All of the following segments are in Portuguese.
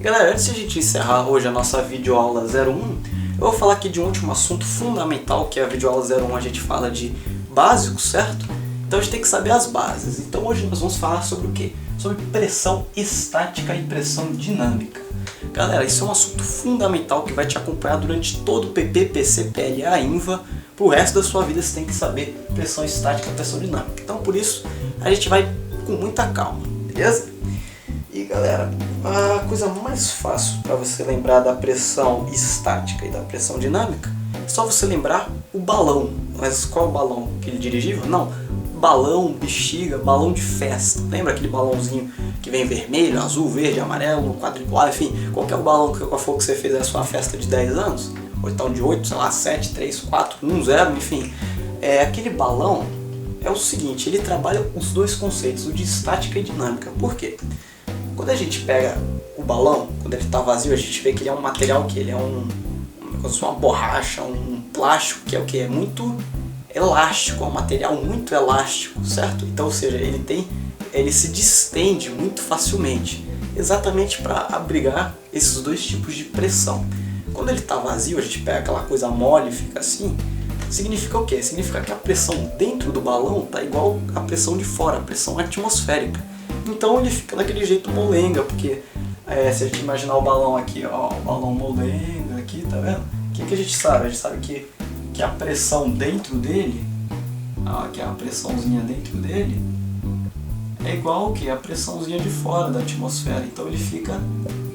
Galera, antes de a gente encerrar hoje a nossa videoaula 01, eu vou falar aqui de um último assunto fundamental, que é a videoaula 01, a gente fala de básicos, certo? Então a gente tem que saber as bases. Então hoje nós vamos falar sobre o quê? Sobre pressão estática e pressão dinâmica. Galera, isso é um assunto fundamental que vai te acompanhar durante todo o PP, PC, PLA, INVA. Pro resto da sua vida você tem que saber pressão estática e pressão dinâmica. Então por isso a gente vai com muita calma, beleza? E galera, a coisa mais fácil para você lembrar da pressão estática e da pressão dinâmica é só você lembrar o balão. Mas qual balão? Aquele dirigível? Não. Balão, bexiga, balão de festa. Lembra aquele balãozinho que vem vermelho, azul, verde, amarelo, quadriculado, enfim, qualquer balão que for que você fez na sua festa de 10 anos, ou então de 8, sei lá, 7, 3, 4, 1, 0, enfim. Aquele balão é o seguinte, ele trabalha os dois conceitos, o de estática e dinâmica. Por quê? Quando a gente pega o balão, quando ele está vazio, a gente vê que ele é um material que ele é uma borracha, um plástico, que é o que? É muito elástico, é um material muito elástico, certo? Então, ou seja, ele se distende muito facilmente, exatamente para abrigar esses dois tipos de pressão. Quando ele está vazio, a gente pega aquela coisa mole e fica assim, significa o quê? Significa que a pressão dentro do balão está igual à pressão de fora, a pressão atmosférica. Então ele fica daquele jeito molenga, porque se a gente imaginar o balão aqui, ó, o balão molenga aqui, tá vendo? O que a gente sabe? A gente sabe que a pressão dentro dele, que é a pressãozinha dentro dele, é igual ao que? A pressãozinha de fora da atmosfera. Então ele fica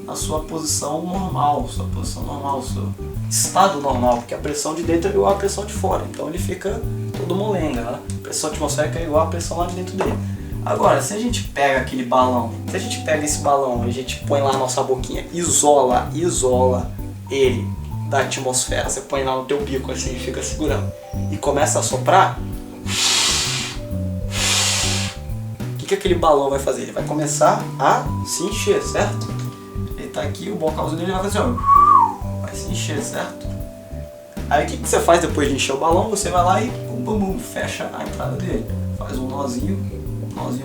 na sua posição normal, seu estado normal, porque a pressão de dentro é igual à pressão de fora. Então ele fica todo molenga, né? A pressão atmosférica é igual à pressão lá de dentro dele. Agora, se a gente pega aquele balão, se a gente pega esse balão e a gente põe lá na nossa boquinha, isola ele da atmosfera, você põe lá no teu bico assim e fica segurando, e começa a soprar, o que aquele balão vai fazer? Ele vai começar a se encher, certo? Ele tá aqui, o bocalzinho dele vai fazer, ó, vai se encher, certo? Aí o que você faz depois de encher o balão? Você vai lá e fecha a entrada dele, faz um nozinho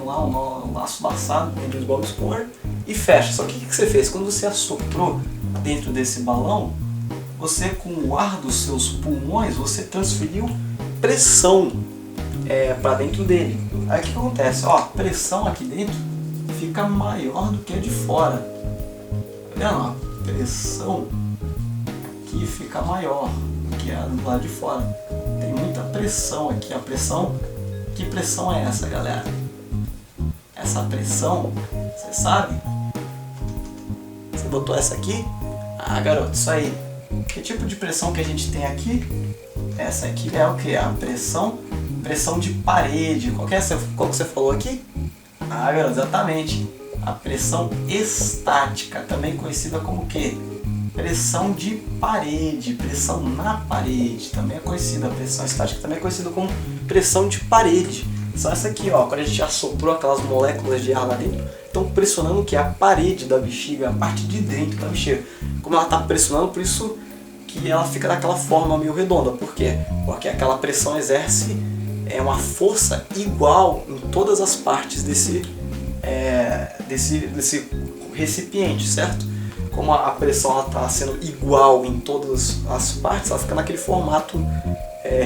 lá, um laço laçado, dentro do Bob Esponja, e fecha. Só que o que você fez? Quando você assoprou dentro desse balão, você, com o ar dos seus pulmões, você transferiu pressão para dentro dele. Aí o que acontece? Ó, a pressão aqui dentro fica maior do que a de fora. Tá vendo? A pressão aqui fica maior do que a do lado de fora. Tem muita pressão aqui. A pressão, que pressão é essa, galera? Essa pressão, você sabe? Você botou essa aqui? Ah, garoto, isso aí. Que tipo de pressão que a gente tem aqui? Essa aqui é o que? A pressão de parede. Qual que você falou aqui? Ah, garoto, exatamente. A pressão estática, também conhecida como o quê? Pressão de parede, pressão na parede, também é conhecida. A pressão estática também é conhecida como pressão de parede. Só essa aqui, ó, quando a gente assoprou aquelas moléculas de ar lá dentro, estão pressionando o que? A parede da bexiga, a parte de dentro da bexiga. Como ela está pressionando, por isso que ela fica daquela forma meio redonda. Por quê? Porque aquela pressão exerce uma força igual em todas as partes desse recipiente, certo? Como a pressão está sendo igual em todas as partes, ela fica naquele formato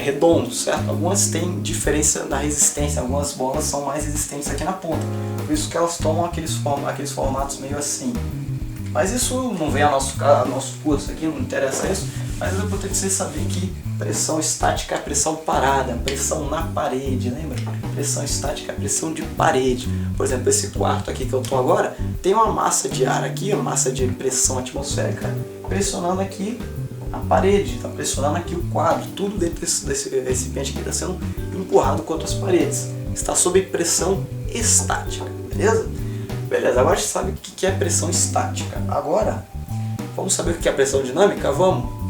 redondo, certo? Algumas têm diferença na resistência, algumas bolas são mais resistentes aqui na ponta, por isso que elas tomam aqueles formatos meio assim. Mas isso não vem a nosso curso aqui, não interessa isso, mas é importante você saber que pressão estática é pressão parada, pressão na parede, lembra? Pressão estática é pressão de parede. Por exemplo, esse quarto aqui que eu estou agora, tem uma massa de ar aqui, uma massa de pressão atmosférica, pressionando aqui a parede, está pressionando aqui o quadro, tudo dentro desse recipiente aqui está sendo empurrado contra as paredes. Está sob pressão estática, beleza? Beleza, agora a gente sabe o que é pressão estática. Agora, vamos saber o que é pressão dinâmica? Vamos!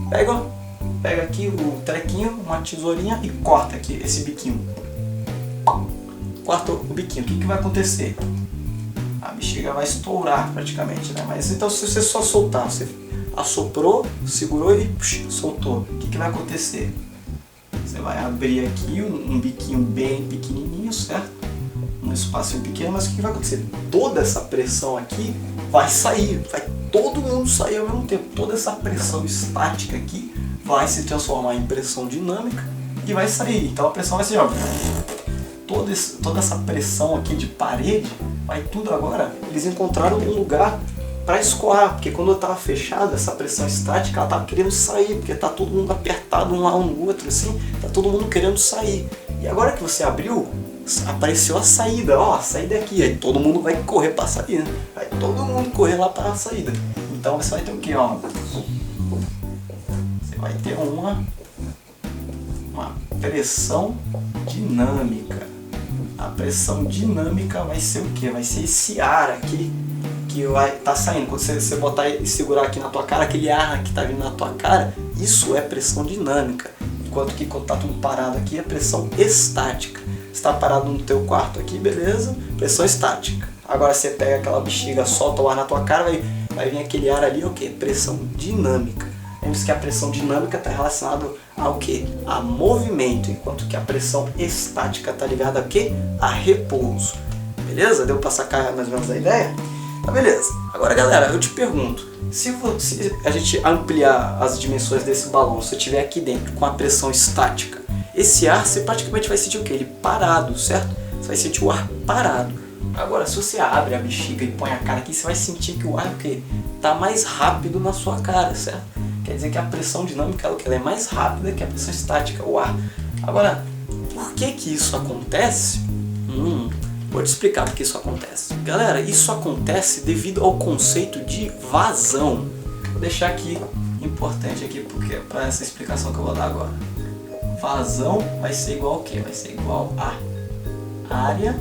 Pega aqui o trequinho, uma tesourinha e corta aqui esse biquinho. Corta o biquinho, o que vai acontecer? A bexiga vai estourar praticamente, né? Mas então se você só soltar, você assoprou, segurou e soltou, o que vai acontecer? Você vai abrir aqui um biquinho bem pequenininho, certo? Um espacinho pequeno, mas o que vai acontecer? Toda essa pressão aqui vai sair, vai todo mundo sair ao mesmo tempo. Toda essa pressão estática aqui vai se transformar em pressão dinâmica e vai sair. Então a pressão vai ser, ó, toda essa pressão aqui de parede, vai tudo agora, eles encontraram um lugar para escoar, porque quando eu estava fechado, essa pressão estática, ela estava querendo sair, porque tá todo mundo apertado um lá no outro, assim, tá todo mundo querendo sair. E agora que você abriu, apareceu a saída, ó, a saída é aqui, aí todo mundo vai correr para sair, né? Vai todo mundo correr lá para a saída. Então você vai ter o que, ó? Você vai ter uma pressão dinâmica. A pressão dinâmica vai ser o que? Vai ser esse ar aqui que vai estar saindo. Quando você botar e segurar aqui na tua cara, aquele ar que está vindo na tua cara, isso é pressão dinâmica. Enquanto que quando está tudo parado aqui é pressão estática. Você está parado no teu quarto aqui, beleza? Pressão estática. Agora você pega aquela bexiga, solta o ar na tua cara, vai vir aquele ar ali, o que? Pressão dinâmica. Lembre-se que a pressão dinâmica está relacionada ao que? A movimento, enquanto que a pressão estática está ligada a quê? A repouso. Beleza? Deu para sacar mais ou menos a ideia? Tá, beleza. Agora, galera, eu te pergunto, se a gente ampliar as dimensões desse balão, se eu estiver aqui dentro com a pressão estática, esse ar você praticamente vai sentir o quê? Ele parado, certo? Você vai sentir o ar parado. Agora, se você abre a bexiga e põe a cara aqui, você vai sentir que o ar está mais rápido na sua cara, certo? Quer dizer que a pressão dinâmica ela é mais rápida que a pressão estática, o ar. Agora, por que isso acontece? Vou te explicar por que isso acontece. Galera, isso acontece devido ao conceito de vazão. Vou deixar aqui, importante aqui, porque para essa explicação que eu vou dar agora. Vazão vai ser igual ao quê? Vai ser igual a área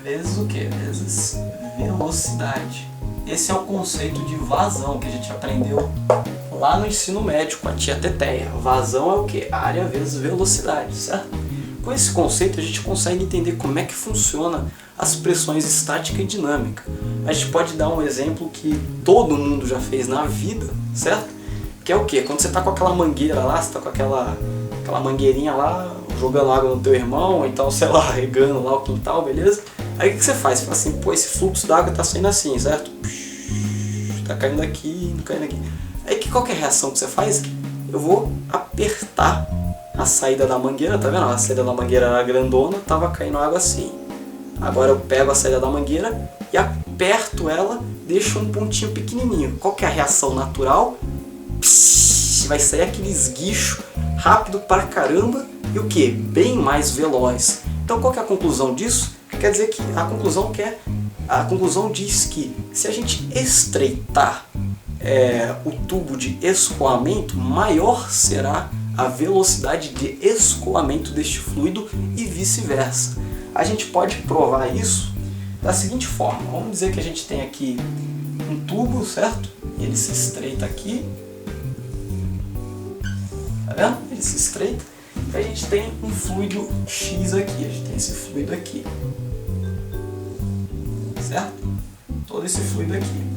vezes o quê? Vezes velocidade. Esse é o conceito de vazão que a gente aprendeu lá no ensino médio com a tia Teteia. Vazão é o quê? Área vezes velocidade, certo? Com esse conceito a gente consegue entender como é que funciona as pressões estática e dinâmica. A gente pode dar um exemplo que todo mundo já fez na vida, certo? Que é o quê? Quando você está com aquela mangueira lá, você está com aquela mangueirinha lá, jogando água no teu irmão, ou então, sei lá, regando lá o quintal, beleza? Aí o que você faz? Você fala assim, pô, esse fluxo d'água tá saindo assim, certo? Tá caindo aqui, caindo aqui. Aí qual que é a reação que você faz? Eu vou apertar a saída da mangueira, tá vendo? A saída da mangueira era grandona, tava caindo água assim. Agora eu pego a saída da mangueira e aperto ela, deixo um pontinho pequenininho. Qual que é a reação natural? Vai sair aquele esguicho rápido pra caramba e o que? Bem mais veloz. Então qual que é a conclusão disso? Quer dizer que a conclusão diz que se a gente estreitar o tubo de escoamento, maior será a velocidade de escoamento deste fluido e vice-versa. A gente pode provar isso da seguinte forma. Vamos dizer que a gente tem aqui um tubo, certo? E ele se estreita aqui. Tá vendo? Ele se estreita. E a gente tem um fluido X aqui. A gente tem esse fluido aqui. Certo? Todo esse fluido aqui.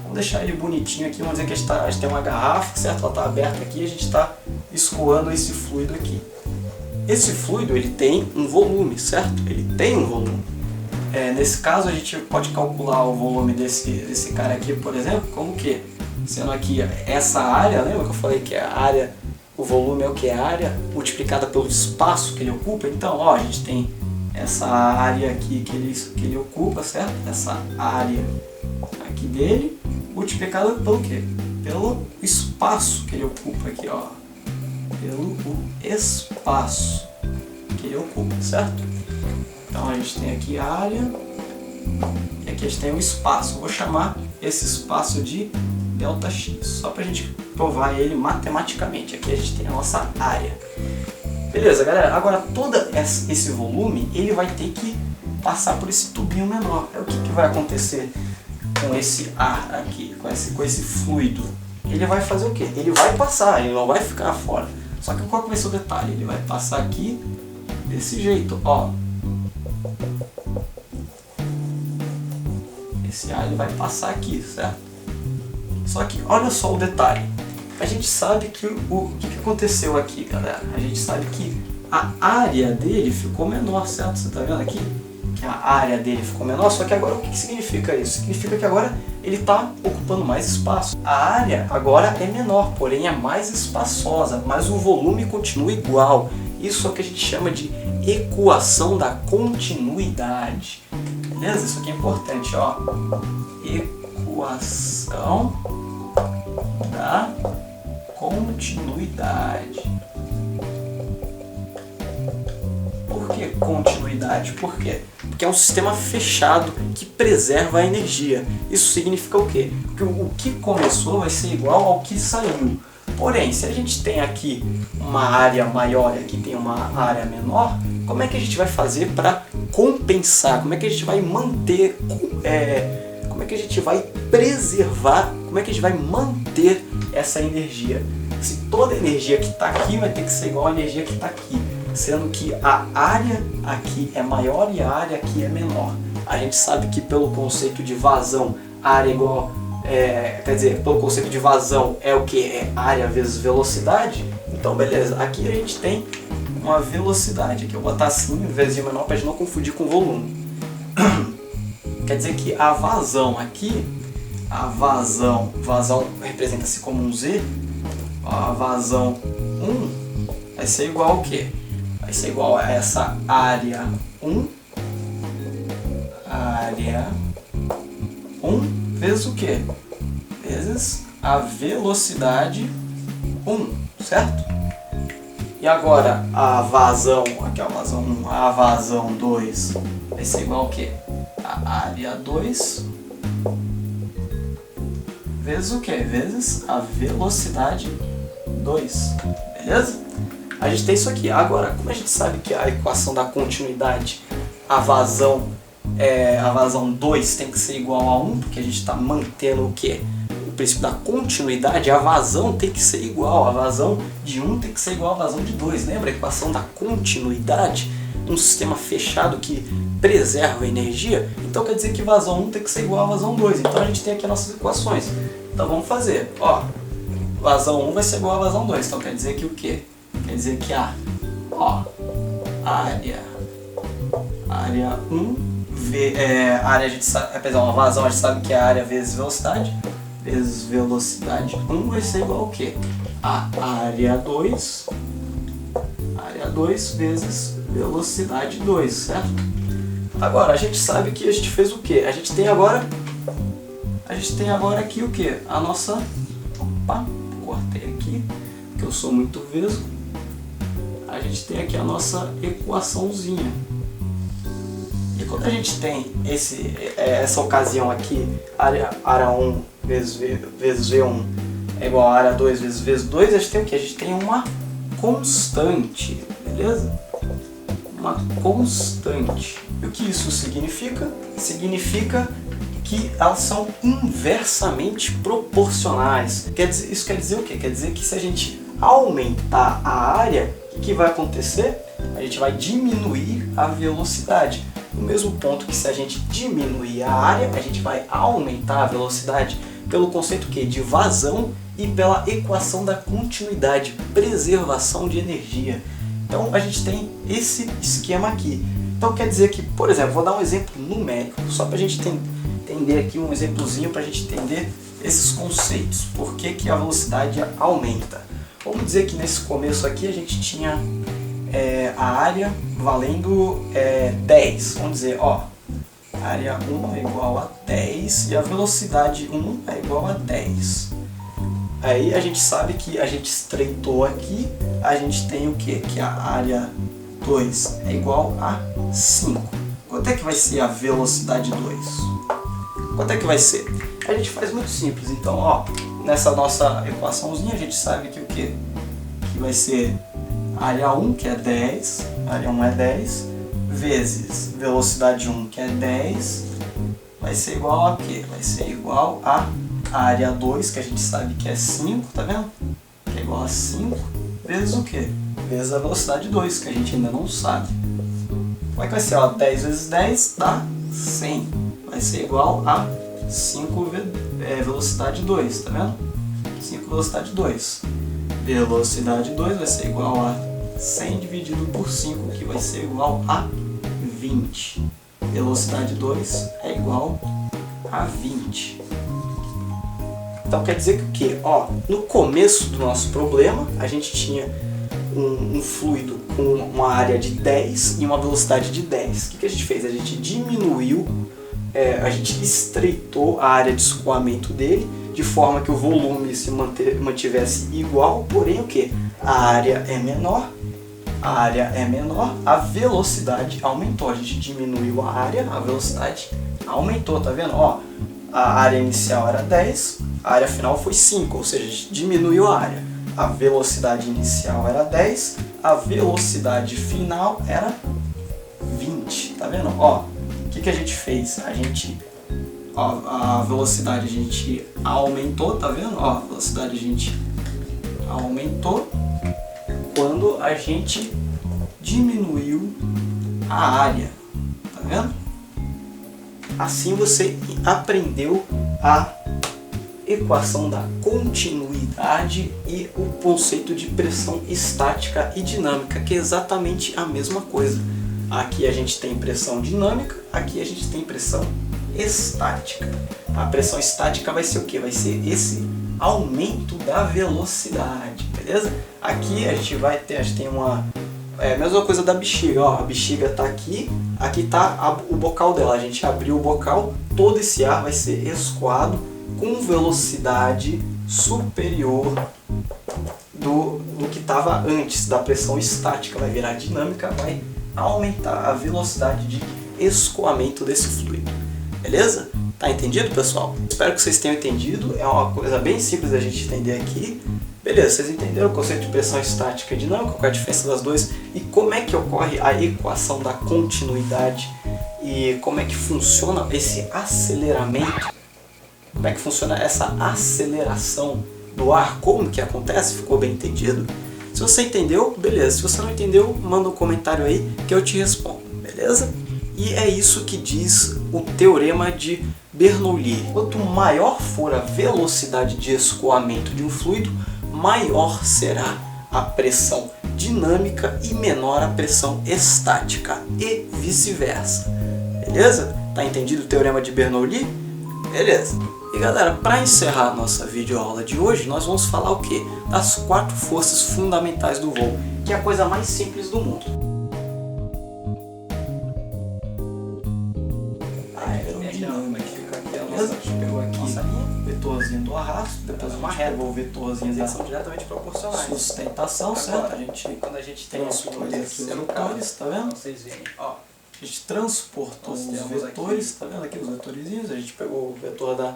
Vamos deixar ele bonitinho aqui. Vamos dizer que a gente tem uma garrafa, certo? Ela está aberta aqui e a gente está escoando esse fluido aqui. Esse fluido ele tem um volume, certo? Ele tem um volume. Nesse caso a gente pode calcular o volume desse cara aqui, por exemplo, como que? Sendo aqui essa área, lembra que eu falei que a área, o volume é o que? A área multiplicada pelo espaço que ele ocupa. Então, ó, a gente tem essa área aqui que ele ocupa, certo? Essa área aqui dele, multiplicada pelo quê? Pelo espaço que ele ocupa aqui, ó. Pelo espaço que ele ocupa, certo? Então a gente tem aqui a área e aqui a gente tem o espaço. Eu vou chamar esse espaço de ΔX, só para a gente provar ele matematicamente. Aqui a gente tem a nossa área. Beleza, galera? Agora todo esse volume ele vai ter que passar por esse tubinho menor. O que vai acontecer com esse ar aqui, com esse fluido? Ele vai fazer o quê? Ele vai passar, ele não vai ficar fora. Só que qual que vai ser o detalhe? Ele vai passar aqui desse jeito, ó. Esse ar ele vai passar aqui, certo? Só que olha só o detalhe. A gente sabe que o que aconteceu aqui, galera? A gente sabe que a área dele ficou menor, certo? Você tá vendo aqui? que a área dele ficou menor, só que agora o que significa isso? Significa que agora ele está ocupando mais espaço. A área agora é menor, porém é mais espaçosa, mas o volume continua igual. Isso é o que a gente chama de equação da continuidade. Beleza? Isso aqui é importante, ó. Equação da continuidade. Por que continuidade? Por quê? Porque é um sistema fechado que preserva a energia. Isso significa o quê? Que o que começou vai ser igual ao que saiu. Porém, se a gente tem aqui uma área maior e aqui tem uma área menor, como é que a gente vai fazer para compensar? Como é que a gente vai manter, como é que a gente vai preservar, como é que a gente vai manter essa energia? Se toda a energia que está aqui vai ter que ser igual à energia que está aqui, sendo que a área aqui é maior e a área aqui é menor. A gente sabe que pelo conceito de vazão, área é igual, quer dizer, pelo conceito de vazão é o que? É área vezes velocidade. Então beleza, aqui a gente tem uma velocidade, aqui eu vou botar assim, em vez de menor, para a gente não confundir com volume. Quer dizer que a vazão aqui, vazão representa-se como um Z, a vazão 1 vai ser igual ao quê? Vai ser igual a essa área 1, área 1 vezes o quê? Vezes a velocidade 1, certo? E agora a vazão, aqui é a vazão 1, a vazão 2 vai ser igual ao quê? A área 2 vezes o quê? Vezes a velocidade 2, beleza? A gente tem isso aqui. Agora, como a gente sabe que a equação da continuidade, a vazão 2 tem que ser igual a 1, porque a gente está mantendo o quê? O princípio da continuidade, a vazão tem que ser igual, a vazão de 1 tem que ser igual à vazão de 2. Lembra a equação da continuidade? Um sistema fechado que preserva a energia, então quer dizer que vazão 1 tem que ser igual a vazão 2. Então a gente tem aqui as nossas equações. Então vamos fazer. Ó, vazão 1 vai ser igual a vazão 2. Então quer dizer que o quê? Quer dizer que a área 1 área a gente sabe, apesar uma vazão a gente sabe que é a área vezes velocidade 1 vai ser igual ao quê? A área 2 vezes velocidade 2, certo? Agora a gente sabe que a gente fez o quê? A gente tem agora aqui o quê? A nossa, opa, cortei aqui porque eu sou muito vesgo. A gente tem aqui a nossa equaçãozinha. E quando a gente tem essa ocasião aqui, área 1 vezes V1 é igual a área 2 vezes V2, a gente tem o que? A gente tem uma constante, beleza? Uma constante. E o que isso significa? Significa que elas são inversamente proporcionais. Isso quer dizer o quê? Quer dizer que se a gente aumentar a área, o que vai acontecer? A gente vai diminuir a velocidade. No mesmo ponto que se a gente diminuir a área, a gente vai aumentar a velocidade pelo conceito que de vazão e pela equação da continuidade, preservação de energia. Então a gente tem esse esquema aqui. Então quer dizer que, por exemplo, vou dar um exemplo numérico, só para a gente entender aqui um exemplozinho para a gente entender esses conceitos. Por que que a velocidade aumenta? Vamos dizer que nesse começo aqui a gente tinha a área valendo 10. Vamos dizer, ó, a área 1 é igual a 10 e a velocidade 1 é igual a 10. Aí a gente sabe que a gente estreitou aqui, a gente tem o quê? Que a área 2 é igual a 5. Quanto é que vai ser a velocidade 2? Quanto é que vai ser? A gente faz muito simples. Então, ó, nessa nossa equaçãozinha a gente sabe que o quê? Que vai ser área 1, que é 10, área 1 é 10, vezes velocidade 1, que é 10, vai ser igual a quê? Vai ser igual a área 2, que a gente sabe que é 5, tá vendo? Que é igual a 5, vezes o quê? Vezes a velocidade 2, que a gente ainda não sabe. Como é que vai ser? Ó, 10 vezes 10 dá 100. Vai ser igual a 5 velocidade 2, tá vendo? 5 velocidade 2. Velocidade 2 vai ser igual a 100 dividido por 5, que vai ser igual a 20. velocidade 2 é igual a 20. Então quer dizer que o quê? Ó, no começo do nosso problema, a gente tinha um fluido com uma área de 10 e uma velocidade de 10. O que a gente fez? A gente diminuiu, a gente estreitou a área de escoamento dele, de forma que o volume se mantivesse igual, porém o que? A área é menor, a velocidade aumentou. A gente diminuiu a área, a velocidade aumentou, tá vendo? Ó, a área inicial era 10, a área final foi 5, ou seja, a gente diminuiu a área. A velocidade inicial era 10, a velocidade final era 20, tá vendo? Ó, o que a gente fez? A velocidade a gente aumentou, tá vendo? Ó, a velocidade a gente aumentou quando a gente diminuiu a área, tá vendo? Assim você aprendeu a equação da continuidade e o conceito de pressão estática e dinâmica, que é exatamente a mesma coisa. Aqui a gente tem pressão dinâmica, aqui a gente tem pressão estática. A pressão estática vai ser o que? Vai ser esse aumento da velocidade, beleza? Aqui a gente tem uma... a mesma coisa da bexiga, ó, a bexiga está aqui está o bocal dela. A gente abriu o bocal, todo esse ar vai ser escoado com velocidade superior do que estava antes da pressão estática. Vai virar dinâmica, vai aumentar a velocidade de escoamento desse fluido. Beleza? Tá entendido, pessoal? Espero que vocês tenham entendido. É uma coisa bem simples da gente entender aqui. Beleza, vocês entenderam o conceito de pressão estática e dinâmica, qual é a diferença das duas e como é que ocorre a equação da continuidade e como é que funciona esse aceleramento, como é que funciona essa aceleração do ar, como que acontece? Ficou bem entendido? Se você entendeu, beleza. Se você não entendeu, manda um comentário aí que eu te respondo, beleza? E é isso que diz o teorema de Bernoulli. Quanto maior for a velocidade de escoamento de um fluido, maior será a pressão dinâmica e menor a pressão estática e vice-versa. Beleza? Tá entendido o teorema de Bernoulli? Beleza. E galera, para encerrar a nossa videoaula de hoje, nós vamos falar o quê? Das 4 forças fundamentais do voo, que é a coisa mais simples do mundo. A aerodinâmica. Beleza? A gente pegou aqui nossa linha, vetorzinho do arrasto, depois uma reta, o vetorzinho da são diretamente proporcionais. Sustentação, certo? Quando a gente tem transportou aqui os vetores, tá vendo? Vocês veem, ó. A gente transportou os vetores, tá vendo aqui os vetorizinhos? A gente pegou o vetor da